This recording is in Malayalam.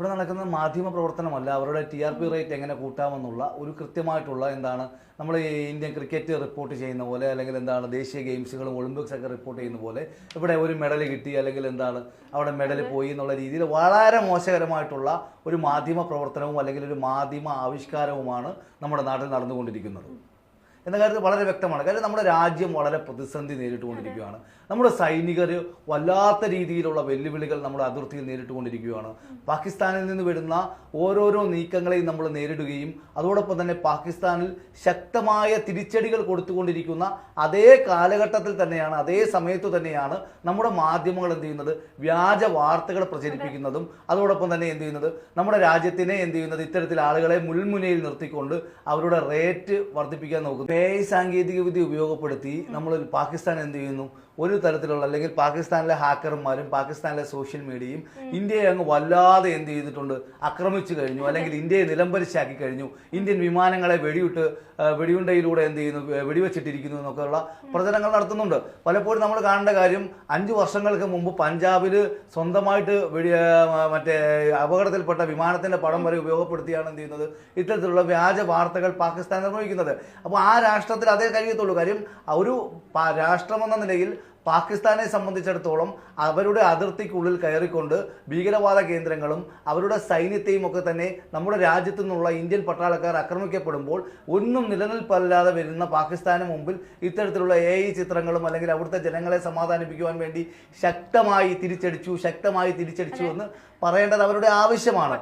ഇവിടെ നടക്കുന്ന മാധ്യമ പ്രവർത്തനമല്ല, അവരുടെ TRP റേറ്റ് എങ്ങനെ കൂട്ടാമെന്നുള്ള ഒരു കൃത്യമായിട്ടുള്ള എന്താണ് നമ്മൾ ഈ ഇന്ത്യൻ ക്രിക്കറ്റ് റിപ്പോർട്ട് ചെയ്യുന്ന പോലെ, അല്ലെങ്കിൽ എന്താണ് ദേശീയ ഗെയിംസുകളും ഒളിമ്പിക്സ് ഒക്കെ റിപ്പോർട്ട് ചെയ്യുന്ന പോലെ ഇവിടെ ഒരു മെഡൽ കിട്ടി അല്ലെങ്കിൽ എന്താണ് അവിടെ മെഡൽ പോയി എന്നുള്ള രീതിയിൽ വളരെ മോശകരമായിട്ടുള്ള ഒരു മാധ്യമ പ്രവർത്തനവും അല്ലെങ്കിൽ ഒരു മാധ്യമ ആവിഷ്കാരവുമാണ് നമ്മുടെ നാട്ടിൽ നടന്നുകൊണ്ടിരിക്കുന്നത് എന്ന കാര്യത്തിൽ വളരെ വ്യക്തമാണ്. കാര്യം നമ്മുടെ രാജ്യം വളരെ പ്രതിസന്ധി നേരിട്ടുകൊണ്ടിരിക്കുകയാണ്. നമ്മുടെ സൈനികർ വല്ലാത്ത രീതിയിലുള്ള വെല്ലുവിളികൾ നമ്മുടെ അതിർത്തിയിൽ നേരിട്ടുകൊണ്ടിരിക്കുകയാണ്. പാകിസ്ഥാനിൽ നിന്ന് വരുന്ന ഓരോരോ നീക്കങ്ങളെയും നമ്മൾ നേരിടുകയും അതോടൊപ്പം തന്നെ പാകിസ്ഥാനിൽ ശക്തമായ തിരിച്ചടികൾ കൊടുത്തുകൊണ്ടിരിക്കുന്ന അതേ കാലഘട്ടത്തിൽ തന്നെയാണ്, അതേ സമയത്ത് തന്നെയാണ് നമ്മുടെ മാധ്യമങ്ങൾ എന്ത് ചെയ്യുന്നത്, വ്യാജ വാർത്തകൾ പ്രചരിപ്പിക്കുന്നതും അതോടൊപ്പം തന്നെ എന്ത് ചെയ്യുന്നത്, നമ്മുടെ രാജ്യത്തിനെ എന്ത് ചെയ്യുന്നത്, ഇത്തരത്തിൽ ആളുകളെ മുൾമുനയിൽ നിർത്തിക്കൊണ്ട് അവരുടെ റേറ്റ് വർദ്ധിപ്പിക്കാൻ നോക്കുന്നു. AI സാങ്കേതിക വിദ്യ ഉപയോഗപ്പെടുത്തി നമ്മൾ പാകിസ്ഥാൻ എന്ത് ചെയ്യുന്നു, ഒരു തരത്തിലുള്ള അല്ലെങ്കിൽ പാകിസ്ഥാനിലെ ഹാക്കർമാരും പാകിസ്ഥാനിലെ സോഷ്യൽ മീഡിയയും ഇന്ത്യയെ അങ്ങ് വല്ലാതെ എന്ത് ചെയ്തിട്ടുണ്ട്, ആക്രമിച്ചു കഴിഞ്ഞു, അല്ലെങ്കിൽ ഇന്ത്യയെ നിലംപരിശാക്കി കഴിഞ്ഞു. ഇന്ത്യൻ വിമാനങ്ങളെ വെടിയുണ്ടയിലൂടെ എന്ത് ചെയ്യുന്നു, വെടിവെച്ചിട്ടിരിക്കുന്നു എന്നൊക്കെയുള്ള പ്രചരണങ്ങൾ നടത്തുന്നുണ്ട്. പലപ്പോഴും നമ്മൾ കാണേണ്ട കാര്യം, 5 വർഷങ്ങൾക്ക് മുമ്പ് പഞ്ചാബിൽ സ്വന്തമായിട്ട് മറ്റേ അപകടത്തിൽപ്പെട്ട വിമാനത്തിന്റെ പടം വരെ ഉപയോഗപ്പെടുത്തിയാണ് എന്ത് ചെയ്യുന്നത്, ഇത്തരത്തിലുള്ള വ്യാജ വാർത്തകൾ പാകിസ്ഥാൻ നിർവഹിക്കുന്നത്. അപ്പോൾ ആ രാഷ്ട്രത്തിൽ അതേ കഴിയത്തുള്ളൂ. കാര്യം ഒരു രാഷ്ട്രമെന്ന നിലയിൽ പാകിസ്ഥാനെ സംബന്ധിച്ചിടത്തോളം അവരുടെ അതിർത്തിക്കുള്ളിൽ കയറിക്കൊണ്ട് ഭീകരവാദ കേന്ദ്രങ്ങളും അവരുടെ സൈന്യത്തെയും ഒക്കെ തന്നെ നമ്മുടെ രാജ്യത്തു നിന്നുള്ള ഇന്ത്യൻ പട്ടാളക്കാർ ആക്രമിക്കപ്പെടുമ്പോൾ ഒന്നും നിലനിൽപ്പല്ലാതെ വരുന്ന പാകിസ്ഥാന് മുമ്പിൽ ഇത്തരത്തിലുള്ള AI ചിത്രങ്ങളും അല്ലെങ്കിൽ അവിടുത്തെ ജനങ്ങളെ സമാധാനിപ്പിക്കുവാൻ വേണ്ടി ശക്തമായി തിരിച്ചടിച്ചു എന്ന് പറയേണ്ടത് അവരുടെ ആവശ്യമാണ്.